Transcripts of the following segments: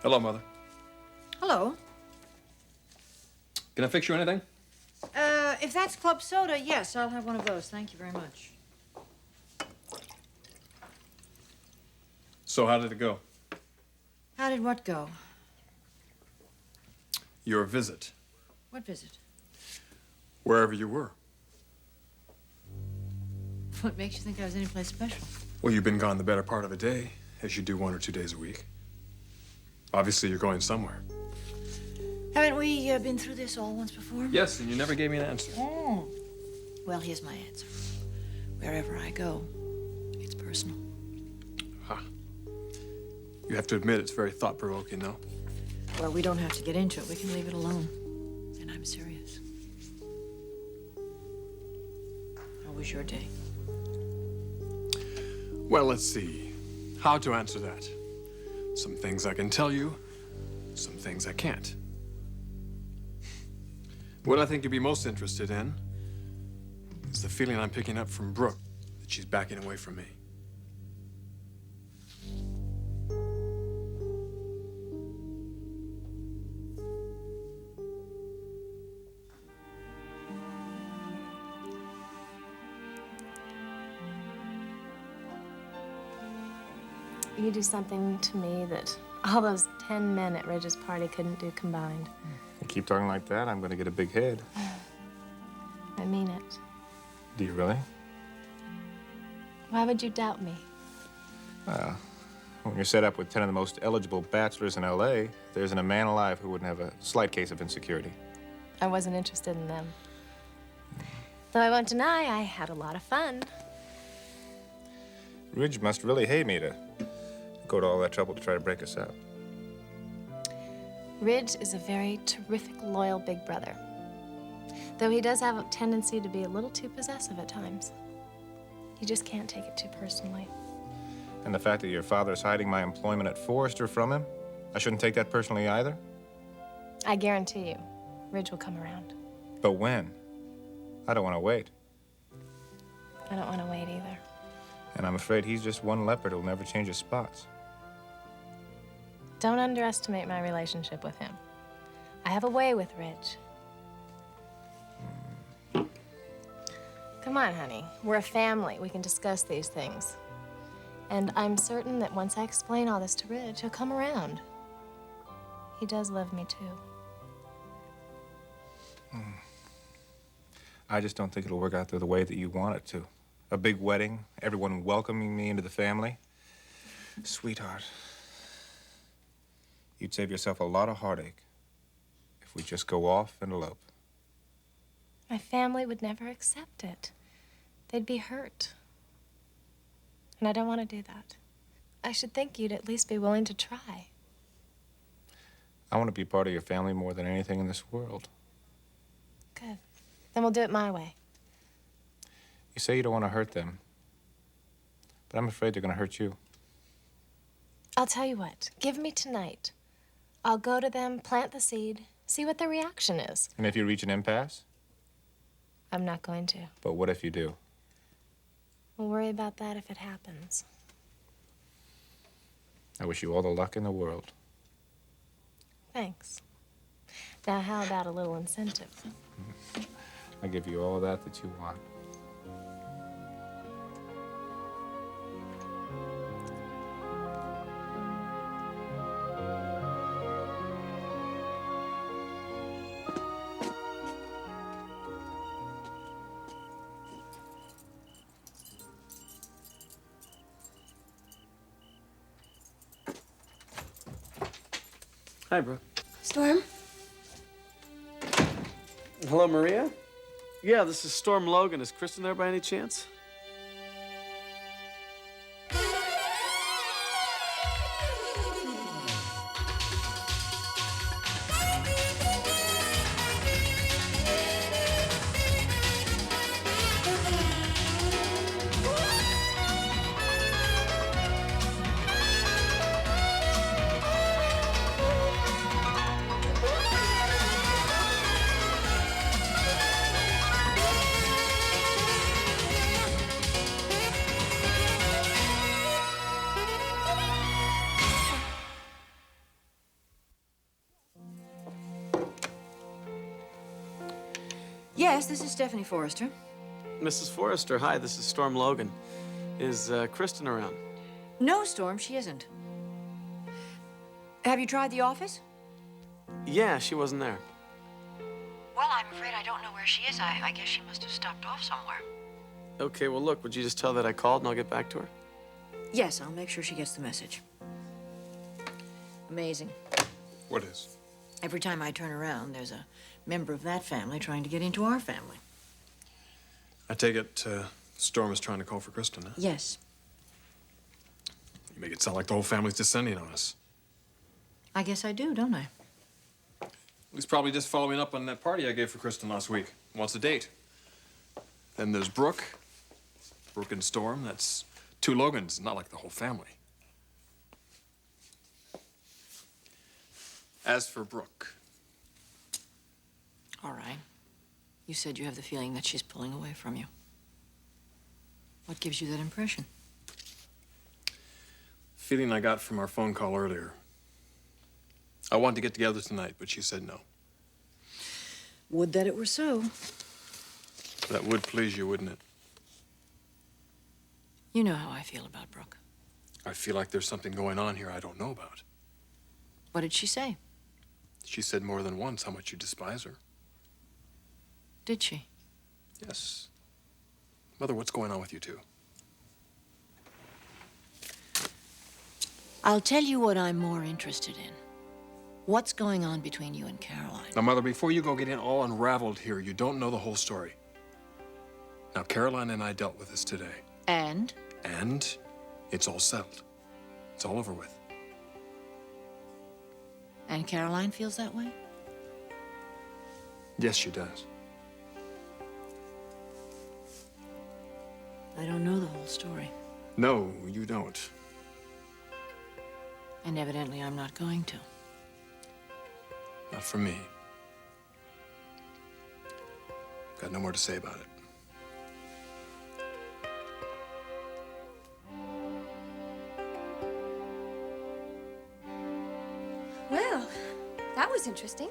Hello, Mother. Hello. Can I fix you anything? If that's club soda, yes, I'll have one of those. Thank you very much. So how did it go? How did what go? Your visit. What visit? Wherever you were. What makes you think I was anyplace special? Well, you've been gone the better part of a day, as you do 1 or 2 days a week. Obviously, you're going somewhere. Haven't we been through this all once before? Yes, and you never gave me an answer. Oh. Well, here's my answer. Wherever I go, it's personal. Ah. You have to admit it's very thought-provoking, no? Well, we don't have to get into it. We can leave it alone. And I'm serious. How was your day? Well, let's see. How to answer that. Some things I can tell you, some things I can't. What I think you'd be most interested in is the feeling I'm picking up from Brooke that she's backing away from me. You do something to me that all those 10 men at Ridge's party couldn't do combined. You keep talking like that, I'm gonna get a big head. I mean it. Do you really? Why would you doubt me? Well, when you're set up with 10 of the most eligible bachelors in L.A., there isn't a man alive who wouldn't have a slight case of insecurity. I wasn't interested in them. Though I won't deny I had a lot of fun. Ridge must really hate me to go to all that trouble to try to break us up. Ridge is a very terrific, loyal big brother. Though he does have a tendency to be a little too possessive at times. You just can't take it too personally. And the fact that your father's hiding my employment at Forrester from him, I shouldn't take that personally either? I guarantee you, Ridge will come around. But when? I don't want to wait. I don't want to wait either. And I'm afraid he's just one leopard who'll never change his spots. Don't underestimate my relationship with him. I have a way with Ridge. Come on, honey. We're a family. We can discuss these things. And I'm certain that once I explain all this to Ridge, he'll come around. He does love me, too. I just don't think it'll work out the way that you want it to. A big wedding, everyone welcoming me into the family. Sweetheart, you'd save yourself a lot of heartache if we just go off and elope. My family would never accept it. They'd be hurt. And I don't want to do that. I should think you'd at least be willing to try. I want to be part of your family more than anything in this world. Good. Then we'll do it my way. You say you don't want to hurt them, but I'm afraid they're going to hurt you. I'll tell you what. Give me tonight. I'll go to them, plant the seed, see what their reaction is. And if you reach an impasse? I'm not going to. But what if you do? We'll worry about that if it happens. I wish you all the luck in the world. Thanks. Now, how about a little incentive? I'll give you all that you want. Hi, Brooke. Storm? Hello, Maria? Yeah, this is Storm Logan. Is Kristen there by any chance? Yes, this is Stephanie Forrester. Mrs. Forrester, hi, this is Storm Logan. Is Kristen around? No, Storm, she isn't. Have you tried the office? Yeah, she wasn't there. Well, I'm afraid I don't know where she is. I guess she must have stopped off somewhere. Okay, well, look, would you just tell that I called and I'll get back to her? Yes, I'll make sure she gets the message. Amazing. What is? Every time I turn around, there's a member of that family trying to get into our family. I take it Storm is trying to call for Kristen, huh? Yes. You make it sound like the whole family's descending on us. I guess I do, don't I? He's probably just following up on that party I gave for Kristen last week. Wants a date. Then there's Brooke. Brooke and Storm. That's two Logans, not like the whole family. As for Brooke, All right. You said you have the feeling that she's pulling away from you. What gives you that impression? feeling I got from our phone call earlier. I wanted to get together tonight, but she said no. Would that it were so. That would please you, wouldn't it? You know how I feel about Brooke. I feel like there's something going on here I don't know about. What did she say? She said more than once how much you despise her. Did she? Yes. Mother, what's going on with you two? I'll tell you what I'm more interested in. What's going on between you and Caroline? Now, Mother, before you go getting all unraveled here, you don't know the whole story. Now, Caroline and I dealt with this today. And? And it's all settled. It's all over with. And Caroline feels that way? Yes, she does. I don't know the whole story. No, you don't. And evidently I'm not going to. Not for me. Got no more to say about it. Well, that was interesting.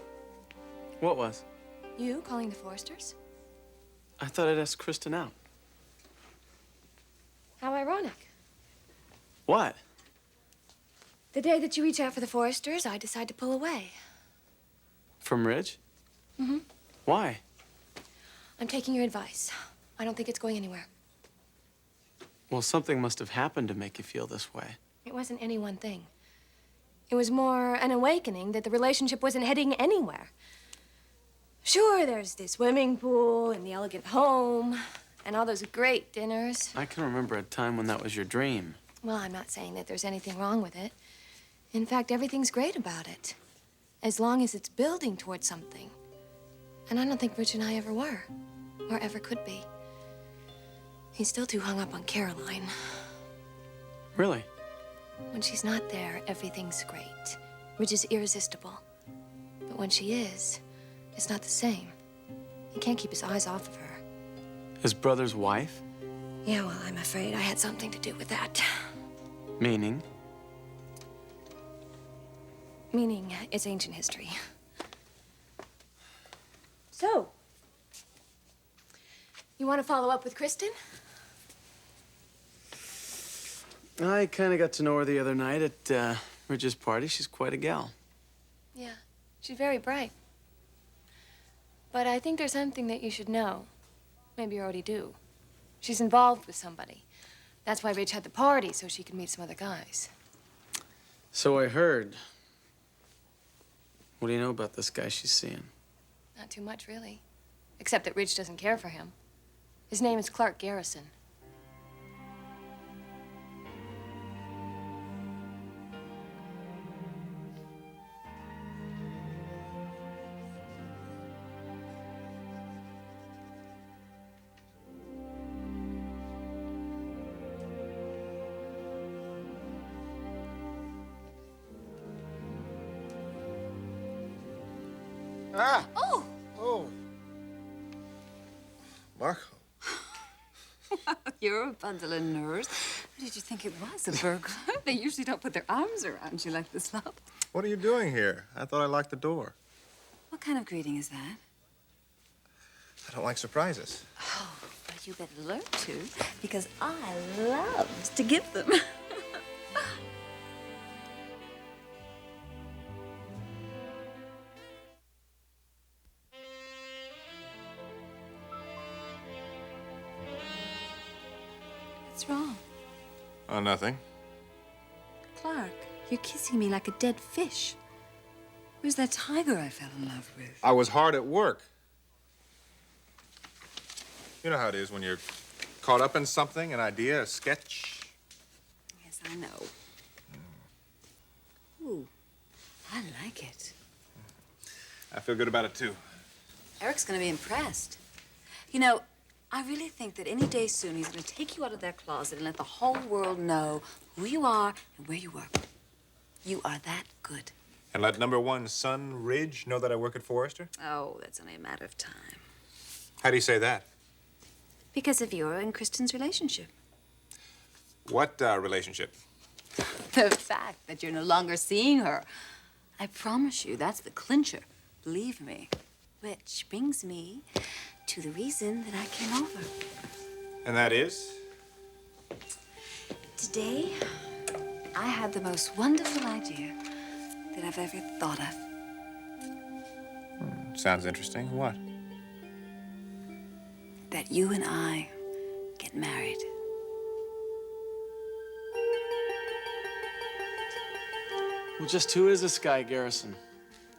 What was? You calling the Forresters? I thought I'd ask Kristen out. How ironic. What? The day that you reach out for the Forresters, I decide to pull away. From Ridge? Mm-hmm. Why? I'm taking your advice. I don't think it's going anywhere. Well, something must have happened to make you feel this way. It wasn't any one thing. It was more an awakening that the relationship wasn't heading anywhere. Sure, there's the swimming pool and the elegant home and all those great dinners. I can remember a time when that was your dream. Well, I'm not saying that there's anything wrong with it. In fact, everything's great about it, as long as it's building towards something. And I don't think Rich and I ever were, or ever could be. He's still too hung up on Caroline. Really? When she's not there, everything's great. Rich is irresistible. But when she is, it's not the same. He can't keep his eyes off of her. His brother's wife? Yeah, well, I'm afraid I had something to do with that. Meaning? Meaning, it's ancient history. So, you want to follow up with Kristen? I kind of got to know her the other night at Ridge's party. She's quite a gal. Yeah, she's very bright. But I think there's something that you should know. Maybe you already do. She's involved with somebody. That's why Rich had the party, so she could meet some other guys. So I heard. What do you know about this guy she's seeing? Not too much, really. Except that Rich doesn't care for him. His name is Clarke Garrison. Ah! Oh! Oh. Margo. You're a bundle of nerves. What did you think it was, a burglar? They usually don't put their arms around you like this, love. What are you doing here? I thought I locked the door. What kind of greeting is that? I don't like surprises. Oh, but you better learn to, because I love to give them. What's wrong? Oh, nothing. Clarke, you're kissing me like a dead fish. Where's that tiger I fell in love with? I was hard at work. You know how it is when you're caught up in something, an idea, a sketch. Yes, I know. Ooh, I like it. I feel good about it, too. Eric's gonna be impressed. You know, I really think that any day soon he's gonna take you out of that closet and let the whole world know who you are and where you work. You are that good. And let #1 Sun Ridge know that I work at Forrester? Oh, that's only a matter of time. How do you say that? Because of your and Kristen's relationship. What relationship? The fact that you're no longer seeing her. I promise you, that's the clincher. Believe me. Which brings me to the reason that I came over. And that is? Today, I had the most wonderful idea that I've ever thought of. Sounds interesting. What? That you and I get married. Well, just who is this guy, Garrison?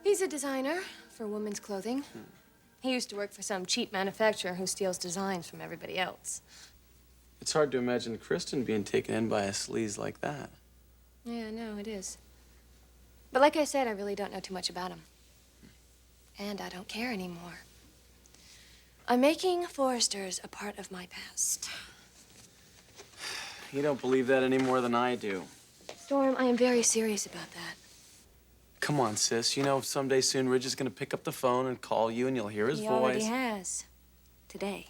He's a designer for women's clothing. He used to work for some cheap manufacturer who steals designs from everybody else. It's hard to imagine Kristen being taken in by a sleaze like that. Yeah, no, it is. But like I said, I really don't know too much about him. And I don't care anymore. I'm making Forrester's a part of my past. You don't believe that any more than I do. Storm, I am very serious about that. Come on, sis. You know someday soon Ridge is gonna pick up the phone and call you and you'll hear his He voice. already has. Today.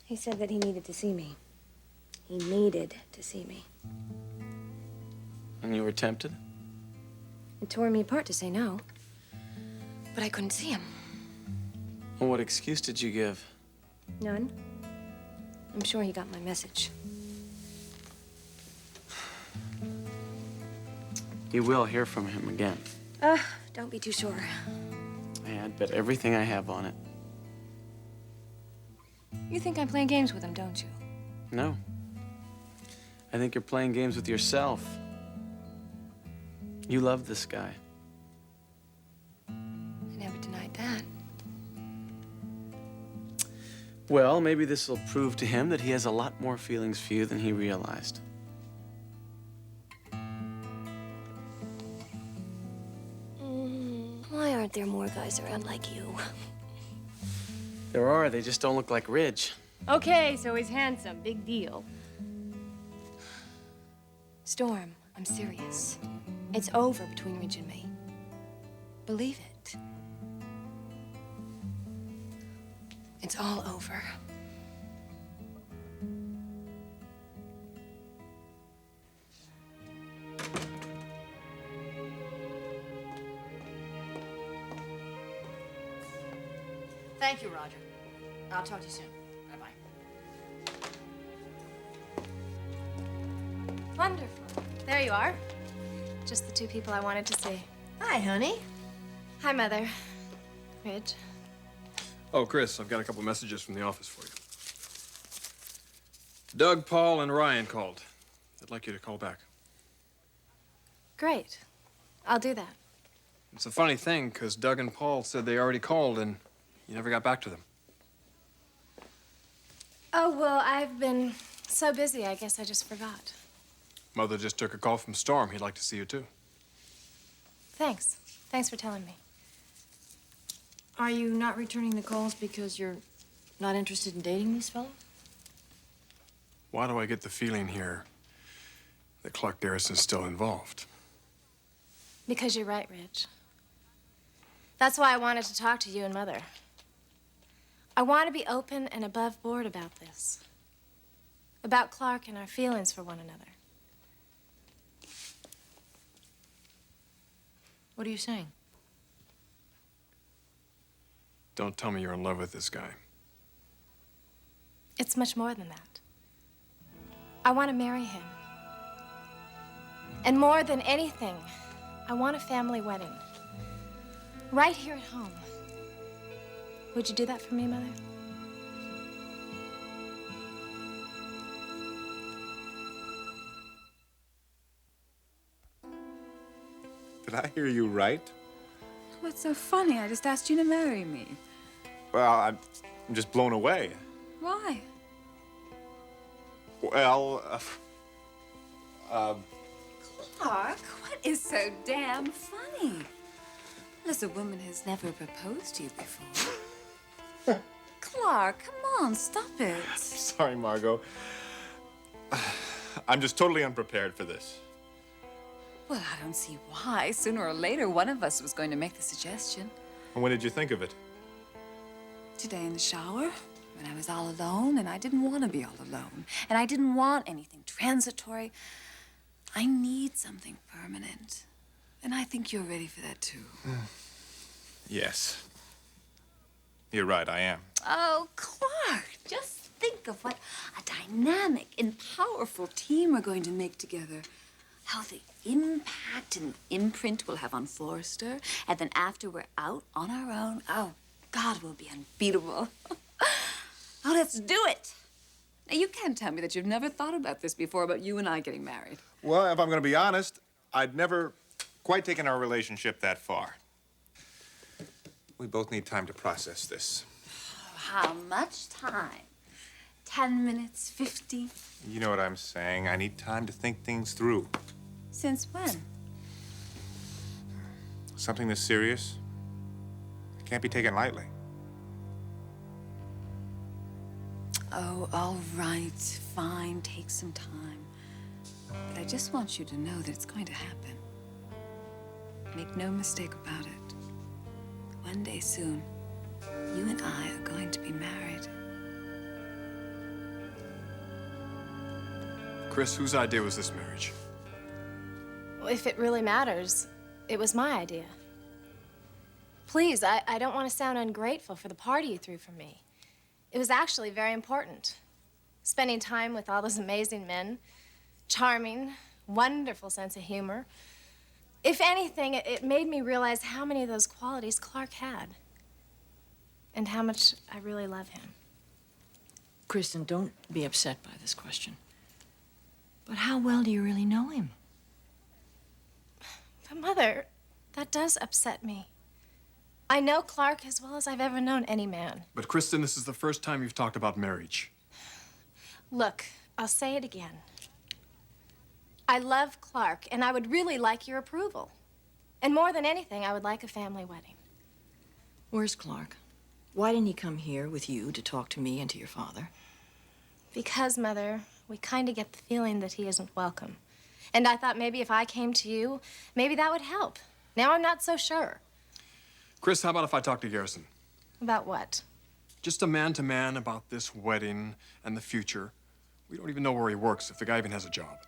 He said that he needed to see me. He needed to see me. And you were tempted? It tore me apart to say no. But I couldn't see him. Well, what excuse did you give? None. I'm sure he got my message. You will hear from him again. Don't be too sure. I'd bet everything I have on it. You think I'm playing games with him, don't you? No. I think you're playing games with yourself. You love this guy. I never denied that. Well, maybe this will prove to him that he has a lot more feelings for you than he realized. Why aren't there more guys around like you? There are, they just don't look like Ridge. Okay, so he's handsome. Big deal. Storm, I'm serious. It's over between Ridge and me. Believe it. It's all over. Thank you, Roger. I'll talk to you soon. Bye-bye. Wonderful. There you are. Just the two people I wanted to see. Hi, honey. Hi, Mother. Ridge. Oh, Chris, I've got a couple messages from the office for you. Doug, Paul, and Ryan called. They'd like you to call back. Great. I'll do that. It's a funny thing, because Doug and Paul said they already called and you never got back to them. Oh, well, I've been so busy, I guess I just forgot. Mother just took a call from Storm. He'd like to see you, too. Thanks. Thanks for telling me. Are you not returning the calls because you're not interested in dating these fellows? Why do I get the feeling here that Clarke Garrison's still involved? Because you're right, Ridge. That's why I wanted to talk to you and Mother. I want to be open and above board about this. About Clarke and our feelings for one another. What are you saying? Don't tell me you're in love with this guy. It's much more than that. I want to marry him. And more than anything, I want a family wedding. Right here at home. Would you do that for me, Mother? Did I hear you right? What's so funny? I just asked you to marry me. Well, I'm just blown away. Why? Well, Clarke, what is so damn funny? As a woman has never proposed to you before. Clarke, come on, stop it. sorry, Margo. I'm just totally unprepared for this. Well, I don't see why. Sooner or later, one of us was going to make the suggestion. And when did you think of it? Today in the shower, when I was all alone, and I didn't want to be all alone. And I didn't want anything transitory. I need something permanent. And I think you're ready for that, too. Yes. You're right, I am. Oh, Clarke, just think of what a dynamic and powerful team we're going to make together. How the impact and imprint we'll have on Forrester. And then after we're out on our own, oh, God, we'll be unbeatable. Oh, let's do it. Now, you can't tell me that you've never thought about this before, about you and I getting married. Well, if I'm going to be honest, I'd never quite taken our relationship that far. We both need time to process this. How much time? 10 minutes, 50? You know what I'm saying. I need time to think things through. Since when? Something this serious, it can't be taken lightly. Oh, all right, fine, take some time. But I just want you to know that it's going to happen. Make no mistake about it. One day soon, you and I are going to be married. Chris, whose idea was this marriage? Well, if it really matters, it was my idea. Please, I don't want to sound ungrateful for the party you threw for me. It was actually very important. Spending time with all those amazing men, charming, wonderful sense of humor. If anything, it made me realize how many of those qualities Clarke had. And how much I really love him. Kristen, don't be upset by this question. But how well do you really know him? But Mother, that does upset me. I know Clarke as well as I've ever known any man. But Kristen, this is the first time you've talked about marriage. Look, I'll say it again. I love Clarke, and I would really like your approval. And more than anything, I would like a family wedding. Where's Clarke? Why didn't he come here with you to talk to me and to your father? Because, Mother, we kind of get the feeling that he isn't welcome. And I thought maybe if I came to you, maybe that would help. Now I'm not so sure. Chris, how about if I talk to Garrison? About what? Just a man-to-man about this wedding and the future. We don't even know where he works, if the guy even has a job.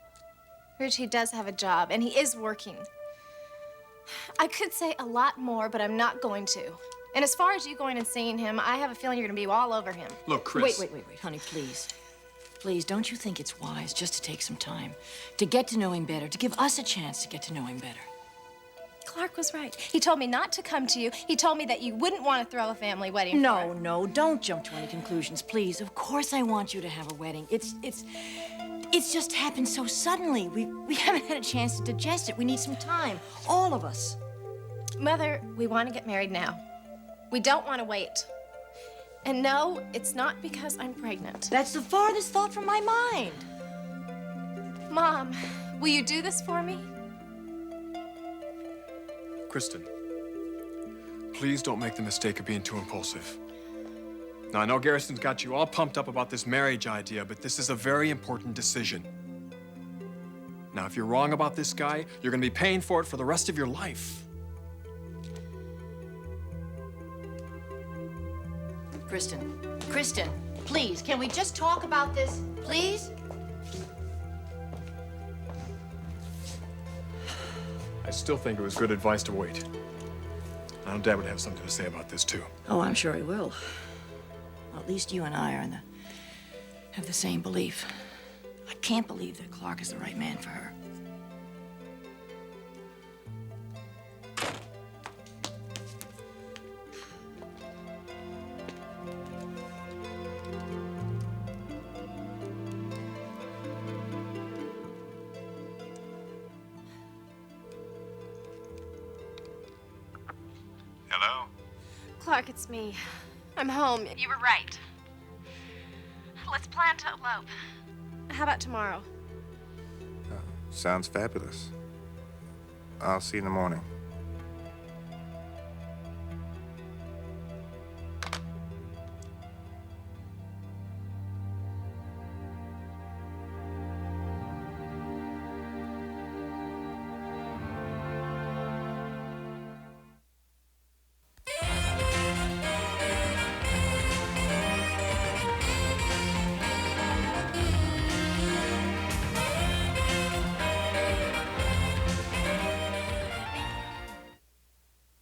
Rich, he does have a job, and he is working. I could say a lot more, but I'm not going to. And as far as you going and seeing him, I have a feeling you're going to be all over him. Look, Chris... Wait, honey, please. Please, don't you think it's wise just to take some time to get to know him better, to give us a chance to get to know him better? Clarke was right. He told me not to come to you. He told me that you wouldn't want to throw a family wedding for No, him. no, don't jump to any conclusions, please. Of course I want you to have a wedding. It's just happened so suddenly. We haven't had a chance to digest it. We need some time, all of us. Mother, we want to get married now. We don't want to wait. And no, it's not because I'm pregnant. That's the farthest thought from my mind. Mom, will you do this for me? Kristen, please don't make the mistake of being too impulsive. Now, I know Garrison's got you all pumped up about this marriage idea, but this is a very important decision. Now, if you're wrong about this guy, you're gonna be paying for it for the rest of your life. Kristen, please, can we just talk about this, please? I still think it was good advice to wait. I know Dad would have something to say about this, too. Oh, I'm sure he will. Well, at least you and I are have the same belief. I can't believe that Clarke is the right man for her. Hello? Clarke, it's me. I'm home. You were right. Let's plan to elope. How about tomorrow? Sounds fabulous. I'll see you in the morning.